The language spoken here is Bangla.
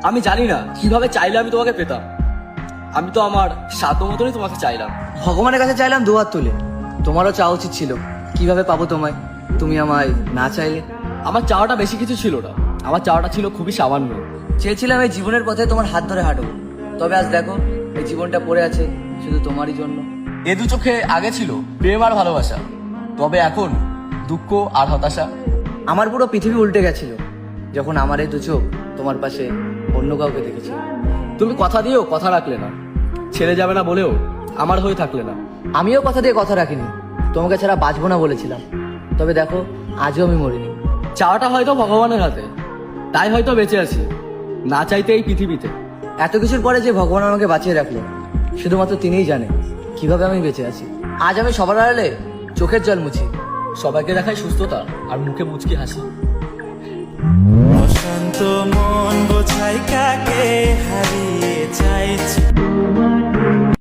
আমি জানি না কিভাবে চাইলে আমি তোমাকে পেতাম। আমি তো আমার সাধ্য মতনই তোমাকে চাইলাম। ভগবানের কাছে চাইলাম দুহাত তুলে। তোমারও চাওয়া উচিত ছিল। কিভাবে পাবো তোমায়? তুমি আমায় না চাইলে। আমার চাওয়াটা বেশি কিছু ছিল না, আমার চাওয়াটা ছিল খুবই সামান্য। চেয়েছিলাম এই জীবনের পথে তোমার হাত ধরে হাঁটবো। তবে আজ দেখো, এই জীবনটা পড়ে আছে শুধু তোমারই জন্য। এ দু চোখে আগে ছিল প্রেম আর ভালোবাসা, তবে এখন দুঃখ আর হতাশা। আমার পুরো পৃথিবী উল্টে গেছিল যখন আমার এই দু চোখ তোমার পাশে অন্য কাউকে দেখেছিল। তুমি কথা দিয়েও কথা রাখলে না, ছেড়ে যাবে না বলেও আমার হয়ে থাকলে না। আমিও কথা দিয়ে কথা রাখিনি, তোমাকে ছাড়া বাঁচবো না বলেছিলাম। তবে দেখো, আজও আমি মরিনি। চাওয়াটা হয়তো ভগবানের হাতে, তাই হয়তো বেঁচে আছি, না চাইতে এই পৃথিবীতে। এত কিছুর পরে যে ভগবান আমাকে বাঁচিয়ে রাখলো, শুধুমাত্র তিনিই জানে কিভাবে আমি বেঁচে আছি। আজ আমি সবার আড়ালে চোখের জল মুছি। সবাইকে দেখায় সুস্থতা আর মুখে মুচকি হাসি। অশান্ত মন বোঝাই কাকে হারিয়ে চাই